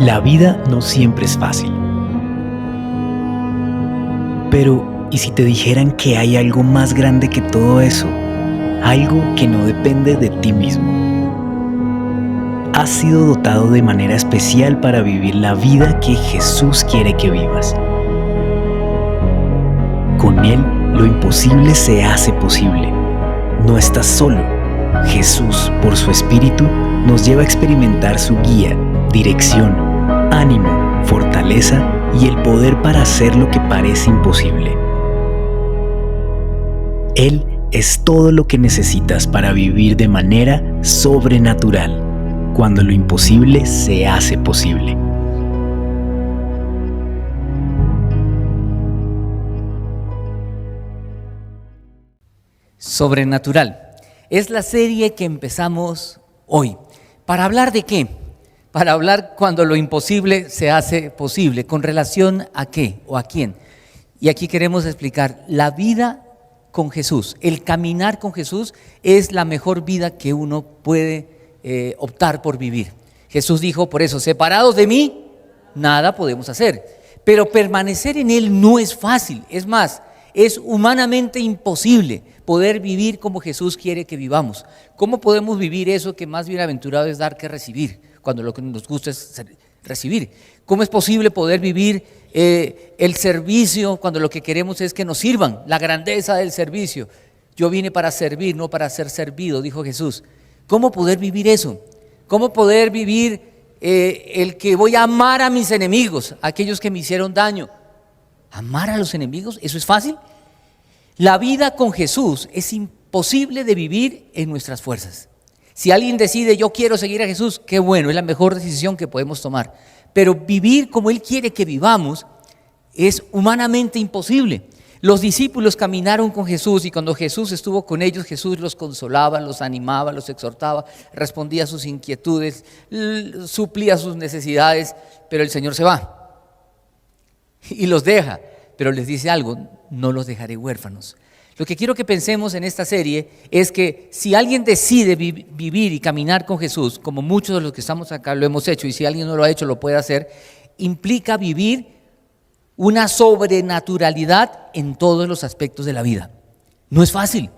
La vida no siempre es fácil. Pero, ¿y si te dijeran que hay algo más grande que todo eso? Algo que no depende de ti mismo. Has sido dotado de manera especial para vivir la vida que Jesús quiere que vivas. Con Él, lo imposible se hace posible. No estás solo. Jesús, por su Espíritu, nos lleva a experimentar su guía, dirección, ánimo, fortaleza y el poder para hacer lo que parece imposible. Él es todo lo que necesitas para vivir de manera sobrenatural, cuando lo imposible se hace posible. Sobrenatural. Es la serie que empezamos hoy. ¿Para hablar de qué? Para hablar cuando lo imposible se hace posible. ¿Con relación a qué o a quién? Y aquí queremos explicar la vida con Jesús. El caminar con Jesús es la mejor vida que uno puede optar por vivir. Jesús dijo, por eso, separados de mí, nada podemos hacer. Pero permanecer en Él no es fácil. Es más, es humanamente imposible poder vivir como Jesús quiere que vivamos. ¿Cómo podemos vivir eso que más bienaventurado es dar que recibir, cuando lo que nos gusta es recibir? ¿Cómo es posible poder vivir el servicio cuando lo que queremos es que nos sirvan? La grandeza del servicio. Yo vine para servir, no para ser servido, dijo Jesús. ¿Cómo poder vivir eso? ¿Cómo poder vivir el que voy a amar a mis enemigos, a aquellos que me hicieron daño? ¿Amar a los enemigos? ¿Eso es fácil? La vida con Jesús es imposible de vivir en nuestras fuerzas. Si alguien decide, yo quiero seguir a Jesús, qué bueno, es la mejor decisión que podemos tomar. Pero vivir como Él quiere que vivamos es humanamente imposible. Los discípulos caminaron con Jesús y cuando Jesús estuvo con ellos, Jesús los consolaba, los animaba, los exhortaba, respondía a sus inquietudes, suplía sus necesidades, pero el Señor se va y los deja, pero les dice algo, no los dejaré huérfanos. Lo que quiero que pensemos en esta serie es que si alguien decide vivir y caminar con Jesús, como muchos de los que estamos acá lo hemos hecho, y si alguien no lo ha hecho lo puede hacer, implica vivir una sobrenaturalidad en todos los aspectos de la vida. No es fácil.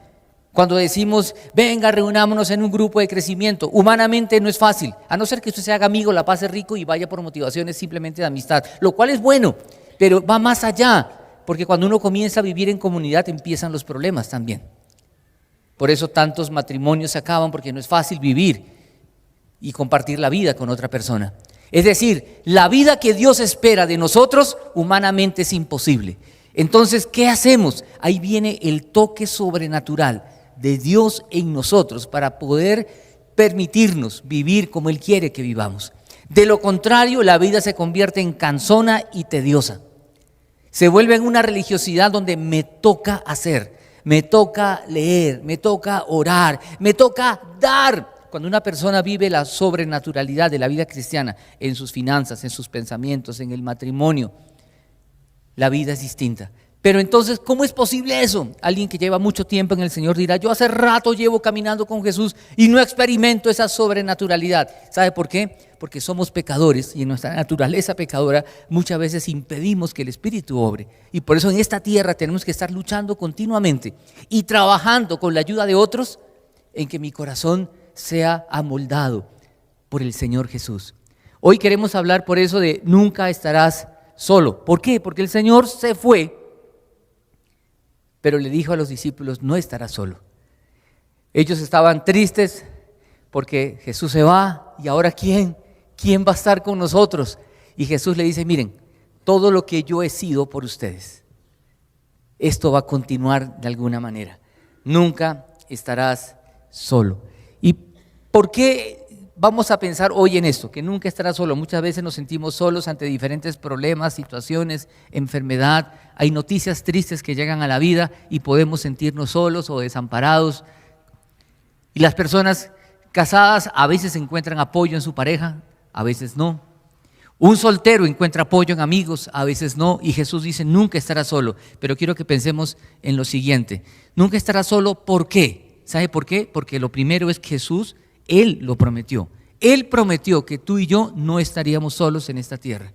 Cuando decimos, venga, reunámonos en un grupo de crecimiento, humanamente no es fácil, a no ser que usted se haga amigo, la pase rico y vaya por motivaciones simplemente de amistad, lo cual es bueno, pero va más allá, porque cuando uno comienza a vivir en comunidad empiezan los problemas también. Por eso tantos matrimonios se acaban, porque no es fácil vivir y compartir la vida con otra persona. Es decir, la vida que Dios espera de nosotros humanamente es imposible. Entonces, ¿qué hacemos? Ahí viene el toque sobrenatural de Dios en nosotros para poder permitirnos vivir como Él quiere que vivamos. De lo contrario, la vida se convierte en cansona y tediosa. Se vuelve en una religiosidad donde me toca hacer, me toca leer, me toca orar, me toca dar. Cuando una persona vive la sobrenaturalidad de la vida cristiana en sus finanzas, en sus pensamientos, en el matrimonio, la vida es distinta. Pero entonces, ¿cómo es posible eso? Alguien que lleva mucho tiempo en el Señor dirá, yo hace rato llevo caminando con Jesús y no experimento esa sobrenaturalidad. ¿Sabe por qué? Porque somos pecadores y en nuestra naturaleza pecadora muchas veces impedimos que el Espíritu obre. Y por eso en esta tierra tenemos que estar luchando continuamente y trabajando con la ayuda de otros en que mi corazón sea amoldado por el Señor Jesús. Hoy queremos hablar por eso de nunca estarás solo. ¿Por qué? Porque el Señor se fue, pero le dijo a los discípulos, no estarás solo. Ellos estaban tristes porque Jesús se va y ahora ¿quién va a estar con nosotros? Y Jesús le dice, miren, todo lo que yo he sido por ustedes, esto va a continuar de alguna manera. Nunca estarás solo. ¿Y por qué vamos a pensar hoy en esto? Que nunca estarás solo. Muchas veces nos sentimos solos ante diferentes problemas, situaciones, enfermedad. Hay noticias tristes que llegan a la vida y podemos sentirnos solos o desamparados. Y las personas casadas a veces encuentran apoyo en su pareja, a veces no. Un soltero encuentra apoyo en amigos, a veces no. Y Jesús dice, nunca estarás solo. Pero quiero que pensemos en lo siguiente. Nunca estarás solo, ¿por qué? ¿Sabe por qué? Porque lo primero es que Jesús, Él lo prometió. Él prometió que tú y yo no estaríamos solos en esta tierra.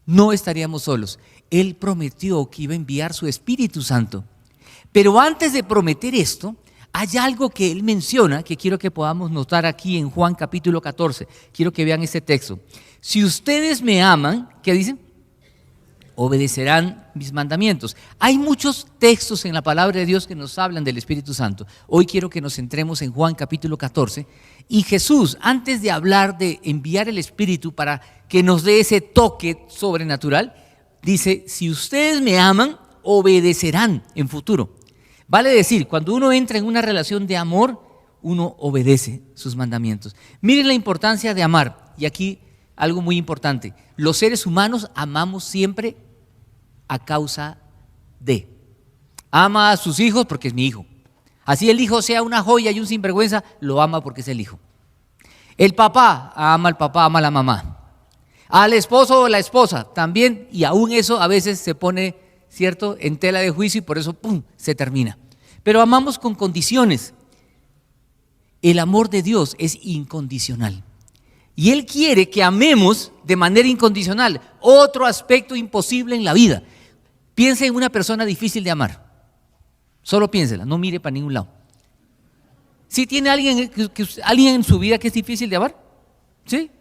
No estaríamos solos. Él prometió que iba a enviar su Espíritu Santo. Pero antes de prometer esto, hay algo que Él menciona que quiero que podamos notar aquí en Juan capítulo 14. Quiero que vean este texto. Si ustedes me aman, ¿qué dicen? Obedecerán mis mandamientos. Hay muchos textos en la palabra de Dios que nos hablan del Espíritu Santo. Hoy quiero que nos centremos en Juan capítulo 14. Y Jesús, antes de hablar de enviar el Espíritu para que nos dé ese toque sobrenatural, dice, si ustedes me aman, obedecerán en futuro. Vale decir, cuando uno entra en una relación de amor, uno obedece sus mandamientos. Miren la importancia de amar. Y aquí algo muy importante. Los seres humanos amamos siempre a causa de. Ama a sus hijos porque es mi hijo. Así el hijo sea una joya y un sinvergüenza, lo ama porque es el hijo. El papá ama al papá, ama a la mamá. Al esposo o la esposa también, y aún eso a veces se pone, ¿cierto?, en tela de juicio y por eso ¡pum!, se termina. Pero amamos con condiciones. El amor de Dios es incondicional. Y Él quiere que amemos de manera incondicional. Otro aspecto imposible en la vida. Piense en una persona difícil de amar. Solo piénsela, no mire para ningún lado. ¿Sí tiene alguien en su vida que es difícil de amar? ¿Sí?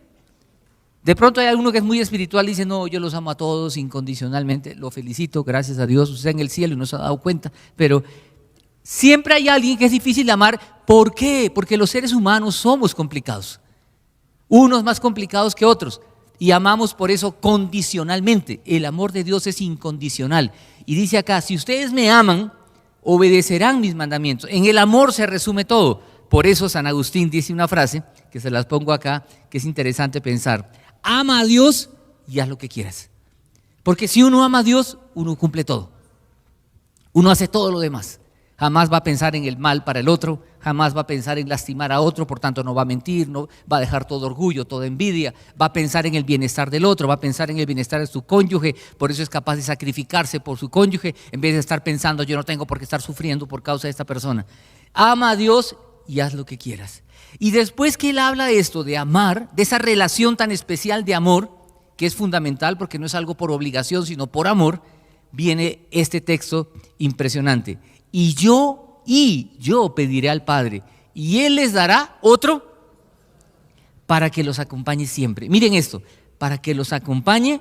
De pronto hay alguno que es muy espiritual y dice, no, yo los amo a todos incondicionalmente. Lo felicito, gracias a Dios, usted está en el cielo y no se ha dado cuenta. Pero siempre hay alguien que es difícil de amar. ¿Por qué? Porque los seres humanos somos complicados. Unos más complicados que otros. Y amamos por eso condicionalmente. El amor de Dios es incondicional. Y dice acá, si ustedes me aman, obedecerán mis mandamientos. En el amor se resume todo. Por eso San Agustín dice una frase, que se las pongo acá, que es interesante pensar. Ama a Dios y haz lo que quieras. Porque si uno ama a Dios, uno cumple todo. Uno hace todo lo demás. Jamás va a pensar en el mal para el otro, jamás va a pensar en lastimar a otro, por tanto no va a mentir, no va a dejar todo orgullo, toda envidia, va a pensar en el bienestar del otro, va a pensar en el bienestar de su cónyuge, por eso es capaz de sacrificarse por su cónyuge, en vez de estar pensando yo no tengo por qué estar sufriendo por causa de esta persona. Ama a Dios y haz lo que quieras. Y después que Él habla de esto, de amar, de esa relación tan especial de amor, que es fundamental porque no es algo por obligación, sino por amor, viene este texto impresionante. Y yo pediré al Padre, y Él les dará otro para que los acompañe siempre. Miren esto, para que los acompañe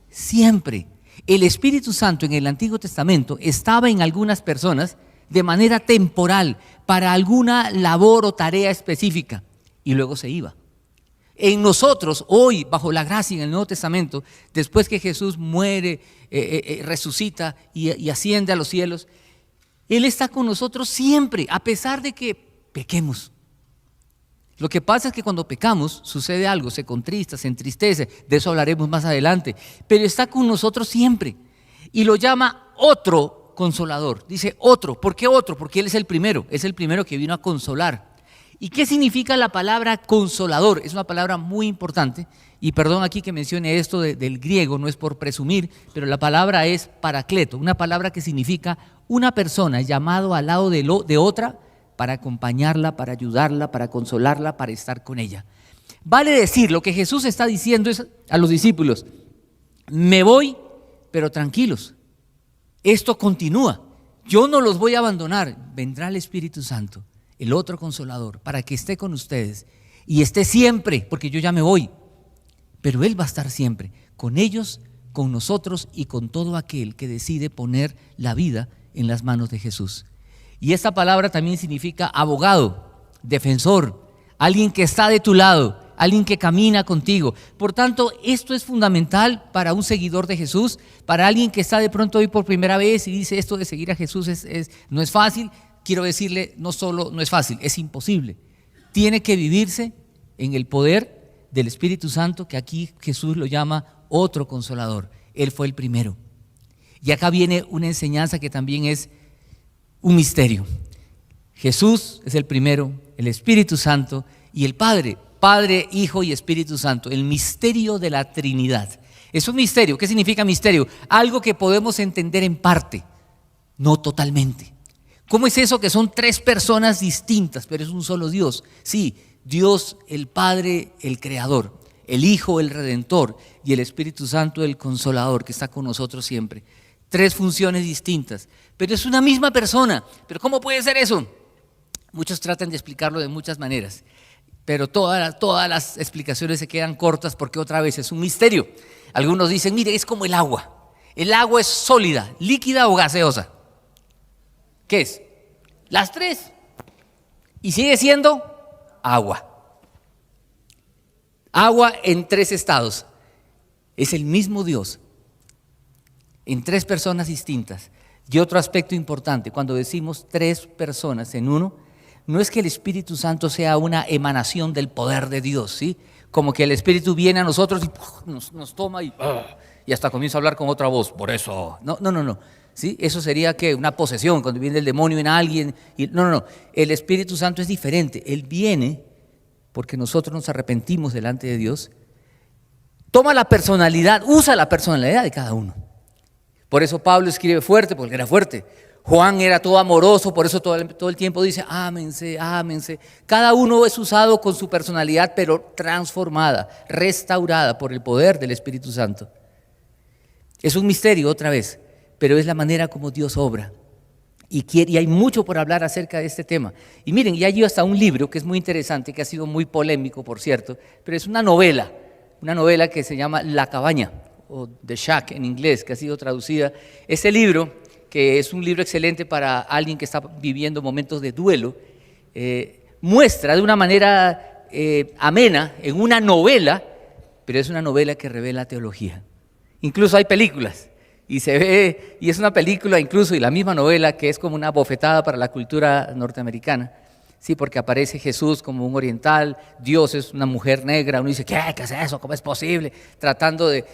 siempre. El Espíritu Santo en el Antiguo Testamento estaba en algunas personas de manera temporal, para alguna labor o tarea específica, y luego se iba. En nosotros, hoy, bajo la gracia en el Nuevo Testamento, después que Jesús muere, resucita y asciende a los cielos, Él está con nosotros siempre, a pesar de que pequemos. Lo que pasa es que cuando pecamos sucede algo, se contrista, se entristece, de eso hablaremos más adelante, pero está con nosotros siempre y lo llama otro consolador. Dice otro, ¿por qué otro? Porque Él es el primero que vino a consolar. ¿Y qué significa la palabra consolador? Es una palabra muy importante y perdón aquí que mencione esto del griego, no es por presumir, pero la palabra es paracleto, una palabra que significa una persona llamado al lado de otra para acompañarla, para ayudarla, para consolarla, para estar con ella. Vale decir, lo que Jesús está diciendo es a los discípulos, me voy, pero tranquilos, esto continúa, yo no los voy a abandonar, vendrá el Espíritu Santo, el otro consolador, para que esté con ustedes y esté siempre, porque yo ya me voy, pero Él va a estar siempre, con ellos, con nosotros y con todo aquel que decide poner la vida en las manos de Jesús. Y esta palabra también significa abogado, defensor, alguien que está de tu lado, alguien que camina contigo. Por tanto, esto es fundamental para un seguidor de Jesús, para alguien que está de pronto hoy por primera vez y dice esto de seguir a Jesús no es fácil. Quiero decirle, no solo no es fácil, es imposible. Tiene que vivirse en el poder del Espíritu Santo, que aquí Jesús lo llama otro consolador. Él fue el primero. Y acá viene una enseñanza que también es un misterio. Jesús es el primero, el Espíritu Santo y el Padre, Hijo y Espíritu Santo, el misterio de la Trinidad. Es un misterio. ¿Qué significa misterio? Algo que podemos entender en parte, no totalmente. ¿Cómo es eso que son tres personas distintas, pero es un solo Dios? Sí, Dios el Padre, el Creador, el Hijo, el Redentor, y el Espíritu Santo, el Consolador, que está con nosotros siempre. Tres funciones distintas, pero es una misma persona. ¿Pero cómo puede ser eso? Muchos tratan de explicarlo de muchas maneras, pero todas las explicaciones se quedan cortas porque otra vez es un misterio. Algunos dicen, mire, es como el agua. El agua es sólida, líquida o gaseosa. ¿Qué es? Las tres. Y sigue siendo agua. Agua en tres estados. Es el mismo Dios en tres personas distintas. Y otro aspecto importante, cuando decimos tres personas en uno, no es que el Espíritu Santo sea una emanación del poder de Dios, ¿sí? Como que el Espíritu viene a nosotros y nos toma y hasta comienza a hablar con otra voz, por eso. No. ¿Sí? Eso sería que una posesión, cuando viene el demonio en alguien. No. El Espíritu Santo es diferente. Él viene porque nosotros nos arrepentimos delante de Dios, toma la personalidad, usa la personalidad de cada uno. Por eso Pablo escribe fuerte, porque era fuerte. Juan era todo amoroso, por eso todo el tiempo dice, ámense, ámense. Cada uno es usado con su personalidad, pero transformada, restaurada por el poder del Espíritu Santo. Es un misterio otra vez, pero es la manera como Dios obra. Y hay mucho por hablar acerca de este tema. Y miren, ya hay hasta un libro que es muy interesante, que ha sido muy polémico, por cierto, pero es una novela que se llama La Cabaña, o The Shack en inglés, que ha sido traducida. Este libro, que es un libro excelente para alguien que está viviendo momentos de duelo, muestra de una manera amena, en una novela, pero es una novela que revela teología. Incluso hay películas, y se ve, y es una película incluso, y la misma novela, que es como una bofetada para la cultura norteamericana, sí, porque aparece Jesús como un oriental, Dios es una mujer negra, uno dice, ¿qué es eso? ¿Cómo es posible? Tratando de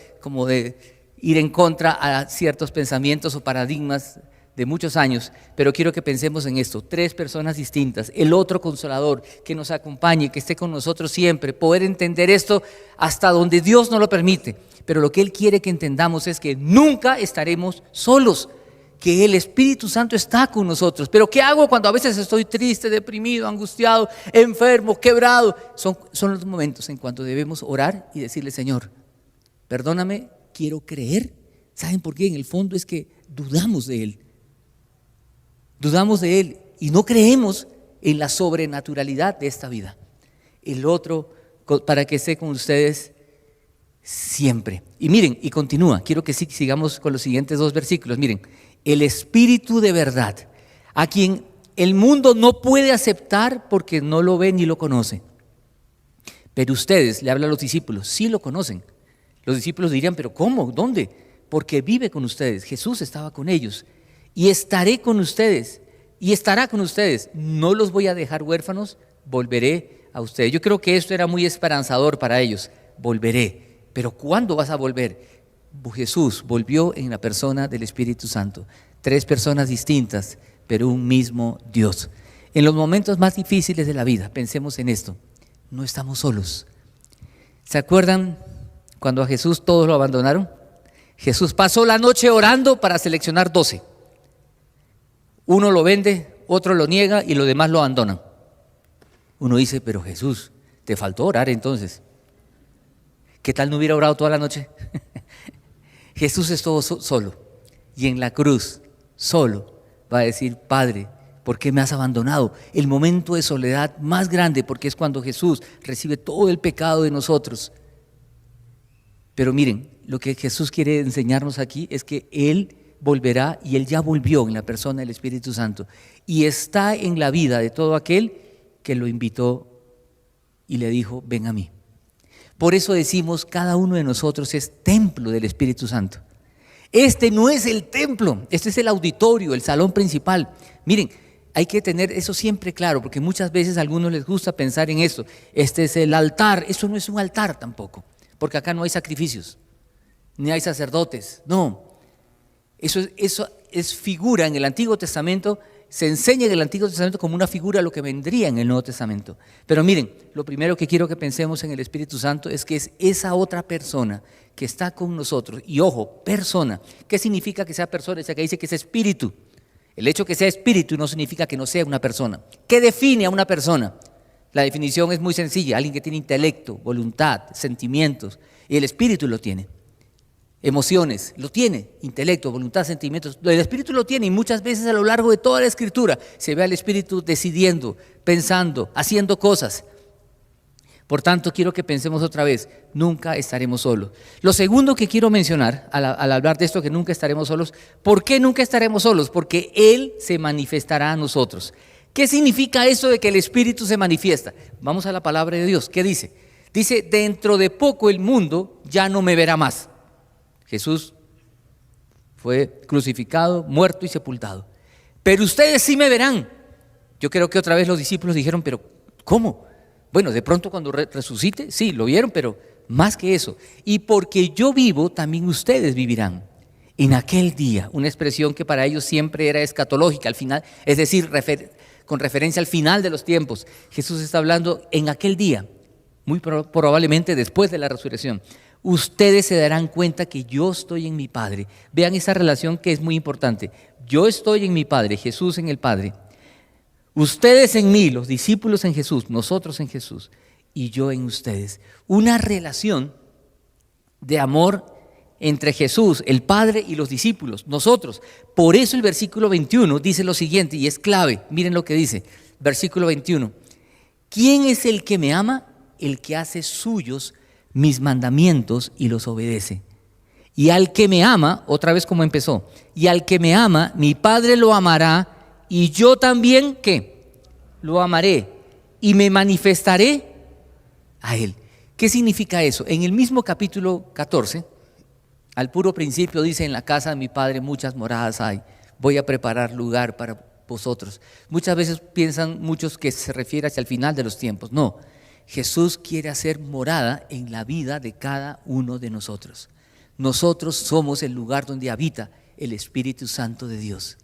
ir en contra a ciertos pensamientos o paradigmas de muchos años, pero quiero que pensemos en esto, tres personas distintas, el otro Consolador que nos acompañe, que esté con nosotros siempre, poder entender esto hasta donde Dios nos lo permite, pero lo que Él quiere que entendamos es que nunca estaremos solos, que el Espíritu Santo está con nosotros. Pero ¿qué hago cuando a veces estoy triste, deprimido, angustiado, enfermo, quebrado? Son los momentos en cuando debemos orar y decirle, Señor, perdóname, quiero creer. ¿Saben por qué? En el fondo es que dudamos de Él. Dudamos de Él y no creemos en la sobrenaturalidad de esta vida. El otro, para que esté con ustedes siempre. Y miren, y continúa, quiero que sigamos con los siguientes dos versículos. Miren, el Espíritu de verdad, a quien el mundo no puede aceptar porque no lo ve ni lo conoce. Pero ustedes, le habla a los discípulos, sí lo conocen. Los discípulos dirían, ¿pero cómo? ¿Dónde? Porque vive con ustedes. Jesús estaba con ellos. Y estaré con ustedes. Y estará con ustedes. No los voy a dejar huérfanos, volveré a ustedes. Yo creo que esto era muy esperanzador para ellos. Volveré. Pero ¿cuándo vas a volver? Jesús volvió en la persona del Espíritu Santo. Tres personas distintas, pero un mismo Dios. En los momentos más difíciles de la vida, pensemos en esto. No estamos solos. ¿Se acuerdan cuando a Jesús todos lo abandonaron? Jesús pasó la noche orando para seleccionar 12. Uno lo vende, otro lo niega y los demás lo abandonan. Uno dice, pero Jesús, te faltó orar entonces. ¿Qué tal no hubiera orado toda la noche? Jesús estuvo solo y en la cruz, solo, va a decir, Padre, ¿por qué me has abandonado? El momento de soledad más grande, porque es cuando Jesús recibe todo el pecado de nosotros. Pero miren, lo que Jesús quiere enseñarnos aquí es que Él volverá y Él ya volvió en la persona del Espíritu Santo y está en la vida de todo aquel que lo invitó y le dijo, ven a mí. Por eso decimos, cada uno de nosotros es templo del Espíritu Santo. Este no es el templo, este es el auditorio, el salón principal. Miren, hay que tener eso siempre claro, porque muchas veces a algunos les gusta pensar en eso. Este es el altar, eso no es un altar tampoco, porque acá no hay sacrificios, ni hay sacerdotes, no. Eso es figura en el Antiguo Testamento, se enseña en el Antiguo Testamento como una figura a lo que vendría en el Nuevo Testamento. Pero miren, lo primero que quiero que pensemos en el Espíritu Santo es que es esa otra persona que está con nosotros. Y ojo, persona. ¿Qué significa que sea persona? O sea, que dice que es espíritu. El hecho que sea espíritu no significa que no sea una persona. ¿Qué define a una persona? La definición es muy sencilla, alguien que tiene intelecto, voluntad, sentimientos, y el espíritu lo tiene. Emociones, lo tiene, intelecto, voluntad, sentimientos, el espíritu lo tiene y muchas veces a lo largo de toda la escritura se ve al espíritu decidiendo, pensando, haciendo cosas. Por tanto, quiero que pensemos otra vez, nunca estaremos solos. Lo segundo que quiero mencionar al hablar de esto, que nunca estaremos solos, ¿por qué nunca estaremos solos? Porque Él se manifestará a nosotros. ¿Qué significa eso de que el Espíritu se manifiesta? Vamos a la palabra de Dios, ¿qué dice? Dice, dentro de poco el mundo ya no me verá más. Jesús fue crucificado, muerto y sepultado. Pero ustedes sí me verán. Yo creo que otra vez los discípulos dijeron, pero ¿cómo? Bueno, de pronto cuando resucite, sí, lo vieron, pero más que eso. Y porque yo vivo, también ustedes vivirán. En aquel día, una expresión que para ellos siempre era escatológica, al final, es decir, con referencia al final de los tiempos. Jesús está hablando en aquel día, muy probablemente después de la resurrección. Ustedes se darán cuenta que yo estoy en mi Padre. Vean esa relación que es muy importante. Yo estoy en mi Padre, Jesús en el Padre. Ustedes en mí, los discípulos en Jesús, nosotros en Jesús y yo en ustedes. Una relación de amor entre Jesús, el Padre y los discípulos, nosotros. Por eso el versículo 21 dice lo siguiente y es clave. Miren lo que dice, versículo 21. ¿Quién es el que me ama? El que hace suyos mis mandamientos y los obedece. Y al que me ama, otra vez como empezó, y al que me ama, mi Padre lo amará. Y yo también, ¿qué? Lo amaré y me manifestaré a Él. ¿Qué significa eso? En el mismo capítulo 14, al puro principio dice, en la casa de mi Padre muchas moradas hay, voy a preparar lugar para vosotros. Muchas veces piensan muchos que se refiere hacia el final de los tiempos. No, Jesús quiere hacer morada en la vida de cada uno de nosotros. Nosotros somos el lugar donde habita el Espíritu Santo de Dios.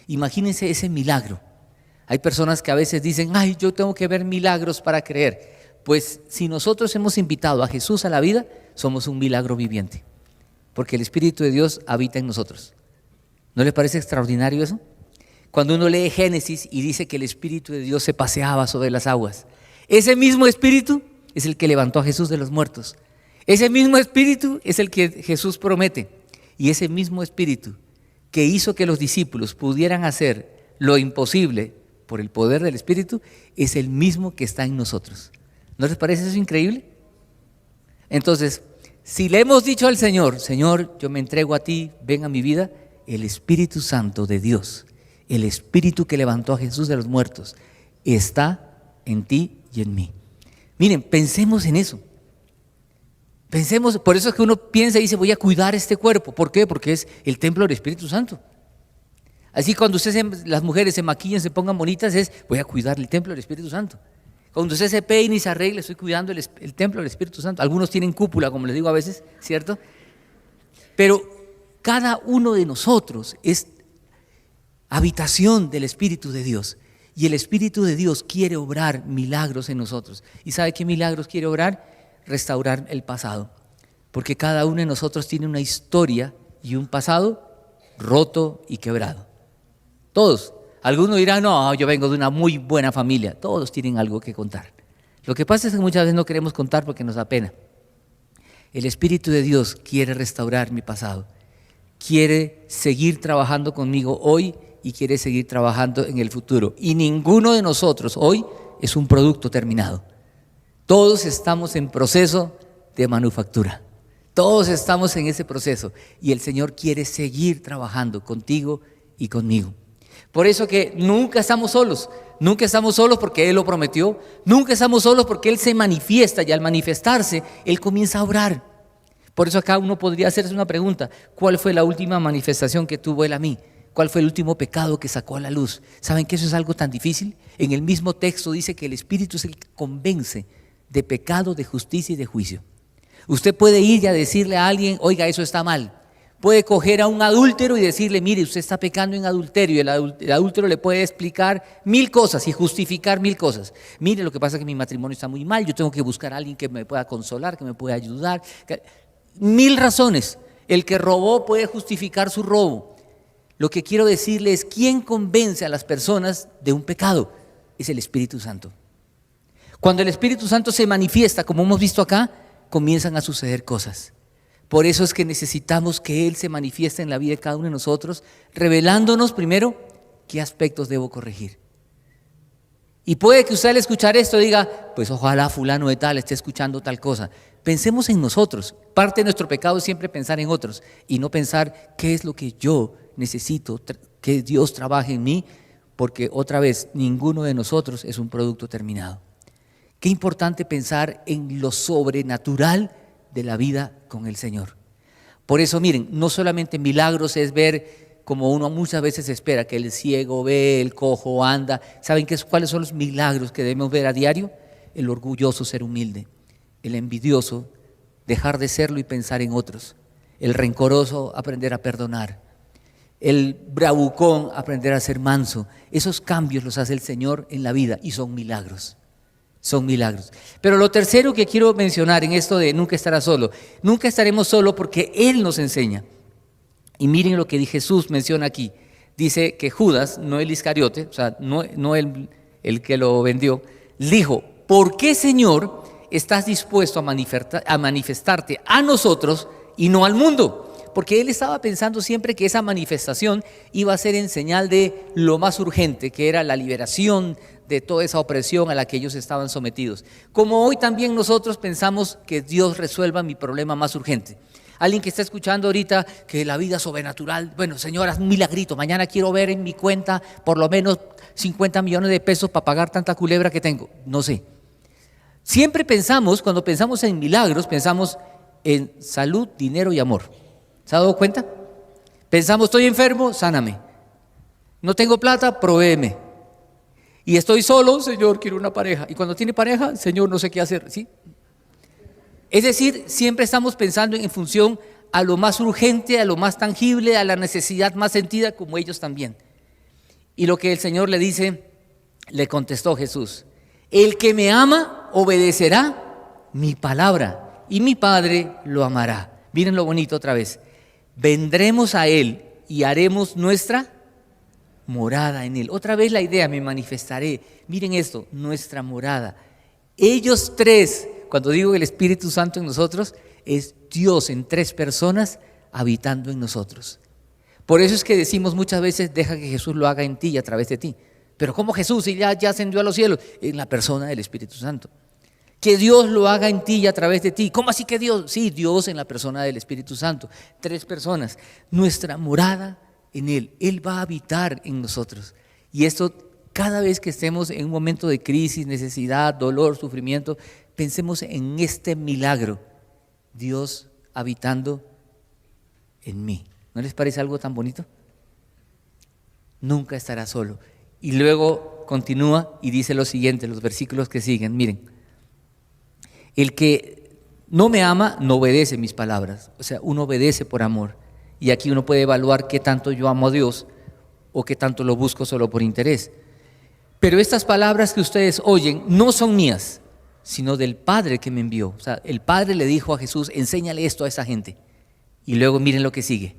Imagínense ese milagro. Hay personas que a veces dicen, ay, yo tengo que ver milagros para creer. Pues si nosotros hemos invitado a Jesús a la vida, somos un milagro viviente. Porque el Espíritu de Dios habita en nosotros. ¿No les parece extraordinario eso? Cuando uno lee Génesis y dice que el Espíritu de Dios se paseaba sobre las aguas. Ese mismo Espíritu es el que levantó a Jesús de los muertos. Ese mismo Espíritu es el que Jesús promete. Y ese mismo Espíritu que hizo que los discípulos pudieran hacer lo imposible por el poder del Espíritu, es el mismo que está en nosotros. ¿No les parece eso increíble? Entonces, si le hemos dicho al Señor, Señor, yo me entrego a ti, ven a mi vida, el Espíritu Santo de Dios, el Espíritu que levantó a Jesús de los muertos, está en ti y en mí. Miren, pensemos en eso. Pensemos, por eso es que uno piensa y dice, voy a cuidar este cuerpo. ¿Por qué? Porque es el templo del Espíritu Santo. Así cuando las mujeres se maquillan, se pongan bonitas, voy a cuidar el templo del Espíritu Santo. Cuando usted se peine y se arregle, estoy cuidando el templo del Espíritu Santo. Algunos tienen cúpula, como les digo a veces, ¿cierto? Pero cada uno de nosotros es habitación del Espíritu de Dios. Y el Espíritu de Dios quiere obrar milagros en nosotros. ¿Y sabe qué milagros quiere obrar? Restaurar el pasado, porque cada uno de nosotros tiene una historia y un pasado roto y quebrado. Todos. Algunos dirán, no, yo vengo de una muy buena familia. Todos tienen algo que contar. Lo que pasa es que muchas veces no queremos contar porque nos da pena. El Espíritu de Dios quiere restaurar mi pasado, quiere seguir trabajando conmigo hoy y quiere seguir trabajando en el futuro. Y ninguno de nosotros hoy es un producto terminado. Todos estamos en proceso de manufactura. Todos estamos en ese proceso y el Señor quiere seguir trabajando contigo y conmigo. Por eso que nunca estamos solos porque Él lo prometió, nunca estamos solos porque Él se manifiesta y al manifestarse Él comienza a obrar. Por eso acá uno podría hacerse una pregunta, ¿cuál fue la última manifestación que tuvo Él a mí? ¿Cuál fue el último pecado que sacó a la luz? ¿Saben que eso es algo tan difícil? En el mismo texto dice que el Espíritu es el que convence de pecado, de justicia y de juicio. Usted puede ir y a decirle a alguien, oiga, eso está mal. Puede coger a un adúltero y decirle, mire, usted está pecando en adulterio. Y el adúltero le puede explicar 1000 cosas y justificar 1000 cosas. Mire, lo que pasa es que mi matrimonio está muy mal, yo tengo que buscar a alguien que me pueda consolar, que me pueda ayudar. 1000 razones. El que robó puede justificar su robo. Lo que quiero decirle es, ¿quién convence a las personas de un pecado? Es el Espíritu Santo. Cuando el Espíritu Santo se manifiesta, como hemos visto acá, comienzan a suceder cosas. Por eso es que necesitamos que Él se manifieste en la vida de cada uno de nosotros, revelándonos primero qué aspectos debo corregir. Y puede que usted al escuchar esto diga, pues ojalá fulano de tal esté escuchando tal cosa. Pensemos en nosotros. Parte de nuestro pecado es siempre pensar en otros y no pensar qué es lo que yo necesito que Dios trabaje en mí, porque otra vez ninguno de nosotros es un producto terminado. Qué importante pensar en lo sobrenatural de la vida con el Señor. Por eso miren, no solamente milagros es ver como uno muchas veces espera, que el ciego ve, el cojo anda. ¿Saben cuáles son los milagros que debemos ver a diario? El orgulloso ser humilde, el envidioso dejar de serlo y pensar en otros, el rencoroso aprender a perdonar, el bravucón aprender a ser manso. Esos cambios los hace el Señor en la vida y son milagros. Son milagros. Pero lo tercero que quiero mencionar en esto de nunca estarás solo, nunca estaremos solos porque Él nos enseña. Y miren lo que Jesús menciona aquí. Dice que Judas, no el Iscariote, o sea, no el que lo vendió, dijo, ¿por qué, Señor, estás dispuesto a manifestarte a nosotros y no al mundo? Porque él estaba pensando siempre que esa manifestación iba a ser en señal de lo más urgente, que era la liberación de toda esa opresión a la que ellos estaban sometidos. Como hoy también nosotros pensamos que Dios resuelva mi problema más urgente. Alguien que está escuchando ahorita que la vida sobrenatural, bueno, Señor, haz un milagrito, mañana quiero ver en mi cuenta por lo menos 50 millones de pesos para pagar tanta culebra que tengo. No sé. Siempre pensamos, cuando pensamos en milagros, pensamos en salud, dinero y amor. ¿Se ha dado cuenta? Pensamos, estoy enfermo, sáname. No tengo plata, provéeme. Y estoy solo, Señor, quiero una pareja. Y cuando tiene pareja, Señor, no sé qué hacer. ¿Sí? Es decir, siempre estamos pensando en función a lo más urgente, a lo más tangible, a la necesidad más sentida, como ellos también. Y lo que el Señor le dice, le contestó Jesús, el que me ama obedecerá mi palabra y mi Padre lo amará. Miren lo bonito otra vez. Vendremos a Él y haremos nuestra morada en Él. Otra vez la idea, me manifestaré. Miren esto, nuestra morada. Ellos tres, cuando digo el Espíritu Santo en nosotros, es Dios en tres personas habitando en nosotros. Por eso es que decimos muchas veces, deja que Jesús lo haga en ti y a través de ti. Pero ¿cómo Jesús? Si ya ascendió a los cielos, en la persona del Espíritu Santo. Que Dios lo haga en ti y a través de ti. ¿Cómo así que Dios? Sí, Dios en la persona del Espíritu Santo. Tres personas. Nuestra morada en Él. Él va a habitar en nosotros. Y esto, cada vez que estemos en un momento de crisis, necesidad, dolor, sufrimiento, pensemos en este milagro. Dios habitando en mí. ¿No les parece algo tan bonito? Nunca estará solo. Y luego continúa y dice lo siguiente, los versículos que siguen. Miren. El que no me ama no obedece mis palabras, o sea, uno obedece por amor. Y aquí uno puede evaluar qué tanto yo amo a Dios o qué tanto lo busco solo por interés. Pero estas palabras que ustedes oyen no son mías, sino del Padre que me envió. O sea, el Padre le dijo a Jesús, enséñale esto a esa gente. Y luego miren lo que sigue.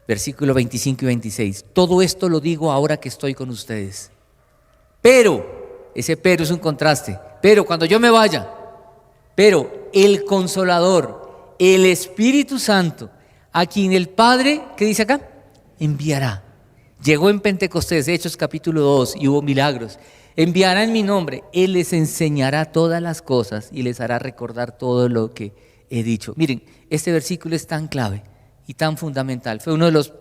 Versículos 25 y 26. Todo esto lo digo ahora que estoy con ustedes. Pero, ese pero es un contraste. Pero cuando yo me vaya, pero el Consolador, el Espíritu Santo, a quien el Padre, ¿qué dice acá? Enviará. Llegó en Pentecostés, Hechos capítulo 2, y hubo milagros. Enviará en mi nombre, Él les enseñará todas las cosas y les hará recordar todo lo que he dicho. Miren, este versículo es tan clave y tan fundamental. Fue uno de los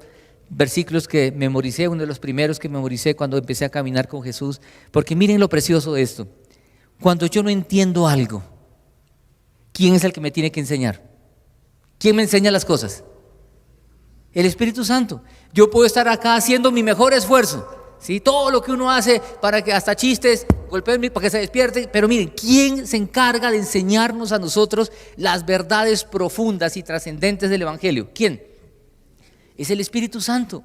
versículos que memoricé, uno de los primeros que memoricé cuando empecé a caminar con Jesús, porque miren lo precioso de esto. Cuando yo no entiendo algo, ¿quién es el que me tiene que enseñar? ¿Quién me enseña las cosas? El Espíritu Santo. Yo puedo estar acá haciendo mi mejor esfuerzo, ¿sí? Todo lo que uno hace para que hasta chistes, golpeen para que se despierte, pero miren, ¿quién se encarga de enseñarnos a nosotros las verdades profundas y trascendentes del Evangelio? ¿Quién? Es el Espíritu Santo.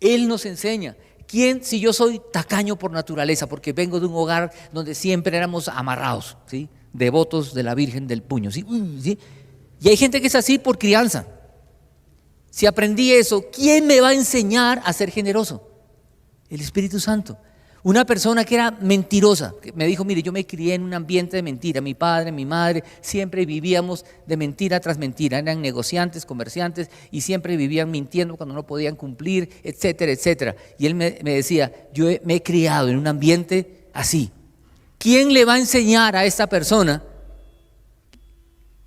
Él nos enseña. ¿Quién? Si yo soy tacaño por naturaleza, porque vengo de un hogar donde siempre éramos amarrados, ¿sí? Devotos de la Virgen del Puño, ¿sí? ¿Sí? Y hay gente que es así por crianza. Si aprendí eso, ¿quién me va a enseñar a ser generoso? El Espíritu Santo. Una persona que era mentirosa, que me dijo, mire, yo me crié en un ambiente de mentira. Mi padre, mi madre, siempre vivíamos de mentira tras mentira. Eran negociantes, comerciantes y siempre vivían mintiendo cuando no podían cumplir, etcétera, etcétera. Y él me decía, yo me he criado en un ambiente así. ¿Quién le va a enseñar a esta persona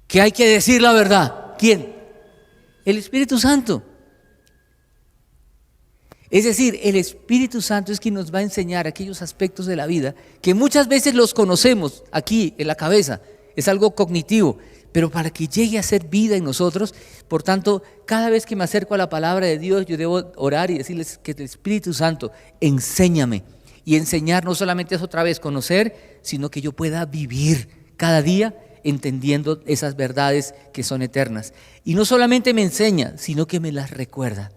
que hay que decir la verdad? ¿Quién? El Espíritu Santo. Es decir, el Espíritu Santo es quien nos va a enseñar aquellos aspectos de la vida que muchas veces los conocemos aquí en la cabeza, es algo cognitivo, pero para que llegue a ser vida en nosotros, por tanto, cada vez que me acerco a la palabra de Dios, yo debo orar y decirles que el Espíritu Santo, enséñame. Y enseñar no solamente es otra vez conocer, sino que yo pueda vivir cada día entendiendo esas verdades que son eternas. Y no solamente me enseña, sino que me las recuerda.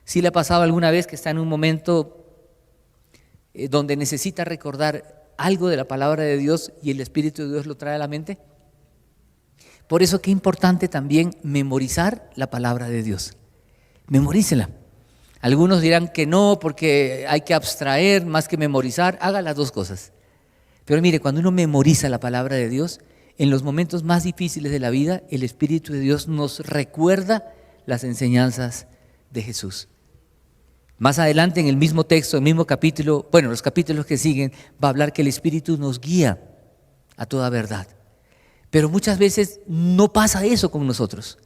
¿Sí le ha pasado alguna vez que está en un momento donde necesita recordar algo de la palabra de Dios y el Espíritu de Dios lo trae a la mente? Por eso qué importante también memorizar la palabra de Dios. Memorícela. Algunos dirán que no, porque hay que abstraer más que memorizar. Haga las dos cosas. Pero mire, cuando uno memoriza la palabra de Dios, en los momentos más difíciles de la vida, el Espíritu de Dios nos recuerda las enseñanzas de Jesús. Más adelante en el mismo texto, el mismo capítulo, bueno, los capítulos que siguen, va a hablar que el Espíritu nos guía a toda verdad. Pero muchas veces no pasa eso con nosotros.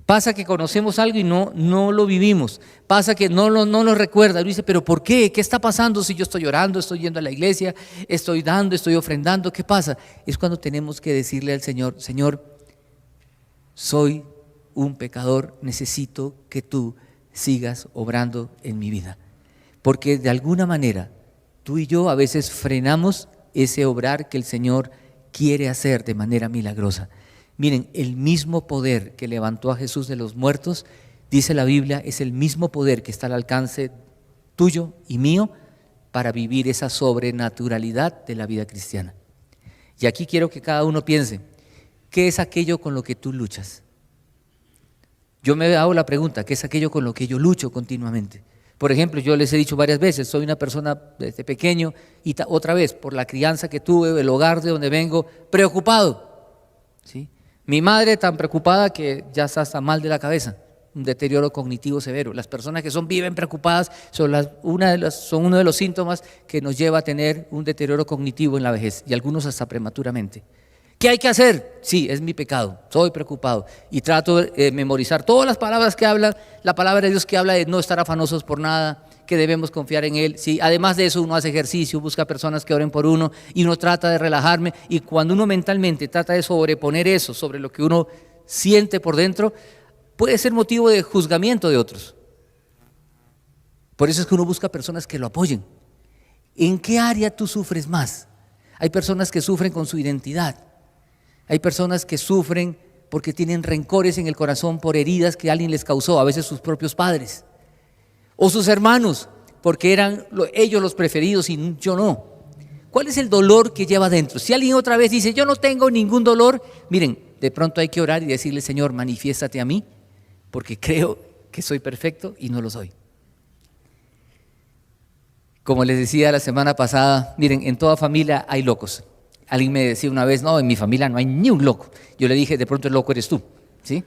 Pasa que conocemos algo y no lo vivimos. Pasa que no lo recuerda. Uno dice, ¿pero por qué? ¿Qué está pasando si yo estoy orando, estoy yendo a la iglesia, estoy dando, estoy ofrendando? ¿Qué pasa? Es cuando tenemos que decirle al Señor, Señor, soy un pecador, necesito que tú sigas obrando en mi vida. Porque de alguna manera tú y yo a veces frenamos ese obrar que el Señor quiere hacer de manera milagrosa. Miren, el mismo poder que levantó a Jesús de los muertos, dice la Biblia, es el mismo poder que está al alcance tuyo y mío para vivir esa sobrenaturalidad de la vida cristiana. Y aquí quiero que cada uno piense, ¿qué es aquello con lo que tú luchas? Yo me hago la pregunta, ¿qué es aquello con lo que yo lucho continuamente? Por ejemplo, yo les he dicho varias veces, soy una persona desde pequeño y otra vez, por la crianza que tuve, el hogar de donde vengo, preocupado, ¿sí? Mi madre tan preocupada que ya está hasta mal de la cabeza, un deterioro cognitivo severo. Las personas que viven preocupadas son uno de los síntomas que nos lleva a tener un deterioro cognitivo en la vejez y algunos hasta prematuramente. ¿Qué hay que hacer? Sí, es mi pecado, soy preocupado y trato de memorizar todas las palabras que habla, la palabra de Dios que habla de no estar afanosos por nada, que debemos confiar en Él. Sí, además de eso uno hace ejercicio, busca personas que oren por uno y uno trata de relajarme, y cuando uno mentalmente trata de sobreponer eso sobre lo que uno siente por dentro, puede ser motivo de juzgamiento de otros. Por eso es que uno busca personas que lo apoyen. ¿En qué área tú sufres más? Hay personas que sufren con su identidad. Hay personas que sufren porque tienen rencores en el corazón por heridas que alguien les causó, a veces sus propios padres. O sus hermanos, porque eran ellos los preferidos y yo no. ¿Cuál es el dolor que lleva dentro? Si alguien otra vez dice, yo no tengo ningún dolor, miren, de pronto hay que orar y decirle, Señor, manifiéstate a mí, porque creo que soy perfecto y no lo soy. Como les decía la semana pasada, miren, en toda familia hay locos. Alguien me decía una vez, no, en mi familia no hay ni un loco. Yo le dije, de pronto el loco eres tú, ¿sí?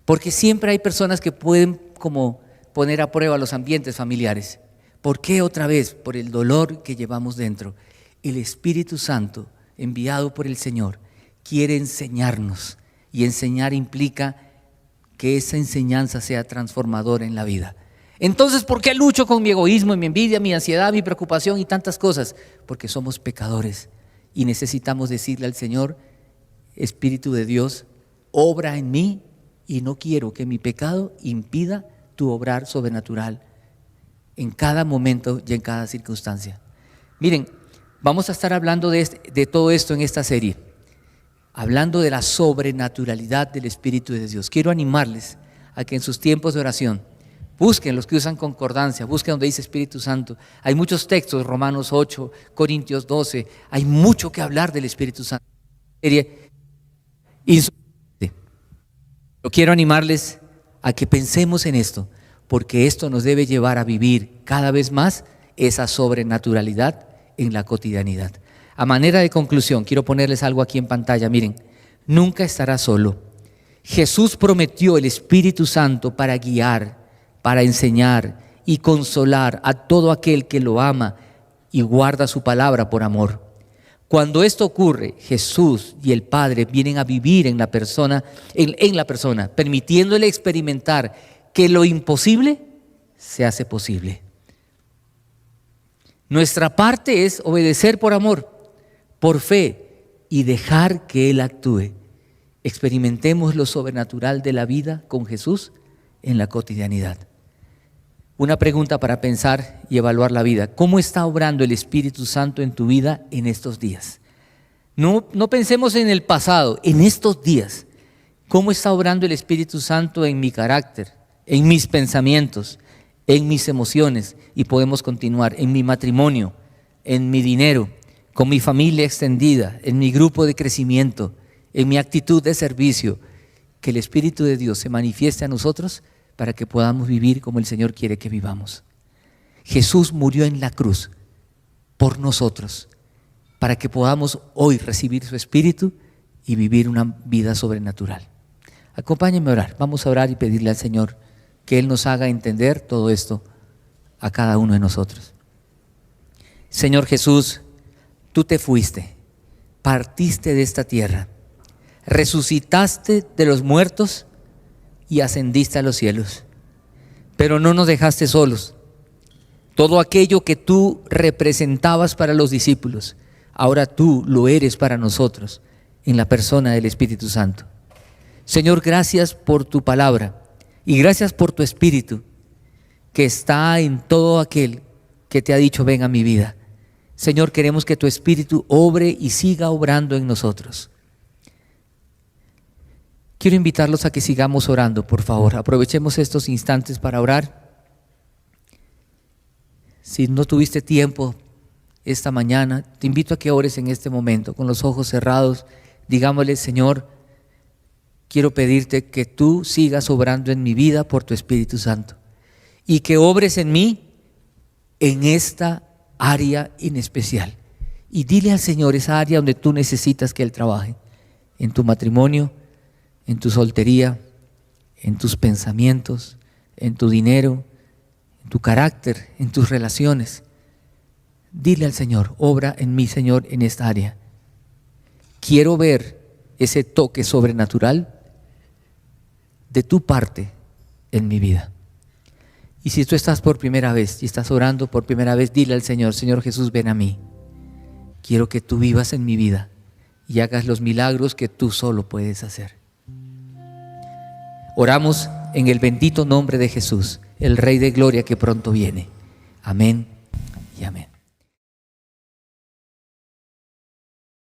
Porque siempre hay personas que pueden como poner a prueba los ambientes familiares. ¿Por qué otra vez? Por el dolor que llevamos dentro. El Espíritu Santo, enviado por el Señor, quiere enseñarnos. Y enseñar implica que esa enseñanza sea transformadora en la vida. Entonces, ¿por qué lucho con mi egoísmo, mi envidia, mi ansiedad, mi preocupación y tantas cosas? Porque somos pecadores y necesitamos decirle al Señor, Espíritu de Dios, obra en mí y no quiero que mi pecado impida tu obrar sobrenatural en cada momento y en cada circunstancia. Miren, vamos a estar hablando de todo esto en esta serie, hablando de la sobrenaturalidad del Espíritu de Dios. Quiero animarles a que en sus tiempos de oración busquen los que usan concordancia, busquen donde dice Espíritu Santo. Hay muchos textos, Romanos 8, Corintios 12, hay mucho que hablar del Espíritu Santo. Yo quiero animarles a que pensemos en esto, porque esto nos debe llevar a vivir cada vez más esa sobrenaturalidad en la cotidianidad. A manera de conclusión, quiero ponerles algo aquí en pantalla. Miren, nunca estarás solo. Jesús prometió el Espíritu Santo para guiar, para enseñar y consolar a todo aquel que lo ama y guarda su palabra por amor. Cuando esto ocurre, Jesús y el Padre vienen a vivir en la persona, permitiéndole experimentar que lo imposible se hace posible. Nuestra parte es obedecer por amor, por fe y dejar que Él actúe. Experimentemos lo sobrenatural de la vida con Jesús en la cotidianidad. Una pregunta para pensar y evaluar la vida. ¿Cómo está obrando el Espíritu Santo en tu vida en estos días? No pensemos en el pasado, en estos días. ¿Cómo está obrando el Espíritu Santo en mi carácter, en mis pensamientos, en mis emociones? Y podemos continuar en mi matrimonio, en mi dinero, con mi familia extendida, en mi grupo de crecimiento, en mi actitud de servicio. Que el Espíritu de Dios se manifieste a nosotros para que podamos vivir como el Señor quiere que vivamos. Jesús murió en la cruz por nosotros, para que podamos hoy recibir su Espíritu y vivir una vida sobrenatural. Acompáñenme a orar. Vamos a orar y pedirle al Señor que Él nos haga entender todo esto a cada uno de nosotros. Señor Jesús, tú te fuiste, partiste de esta tierra, resucitaste de los muertos y ascendiste a los cielos, pero no nos dejaste solos. Todo aquello que tú representabas para los discípulos, ahora tú lo eres para nosotros en la persona del Espíritu Santo. Señor, gracias por tu palabra y gracias por tu Espíritu que está en todo aquel que te ha dicho ven a mi vida. Señor, queremos que tu Espíritu obre y siga obrando en nosotros. Quiero invitarlos a que sigamos orando, por favor. Aprovechemos estos instantes para orar. Si no tuviste tiempo esta mañana, te invito a que ores en este momento, con los ojos cerrados. Digámosle, Señor, quiero pedirte que tú sigas obrando en mi vida por tu Espíritu Santo y que obres en mí en esta área en especial. Y dile al Señor esa área donde tú necesitas que Él trabaje, en tu matrimonio, en tu soltería, en tus pensamientos, en tu dinero, en tu carácter, en tus relaciones. Dile al Señor, obra en mí, Señor, en esta área. Quiero ver ese toque sobrenatural de tu parte en mi vida. Y si tú estás por primera vez y estás orando por primera vez, dile al Señor, Señor Jesús, ven a mí. Quiero que tú vivas en mi vida y hagas los milagros que tú solo puedes hacer. Oramos en el bendito nombre de Jesús, el Rey de Gloria que pronto viene. Amén y amén.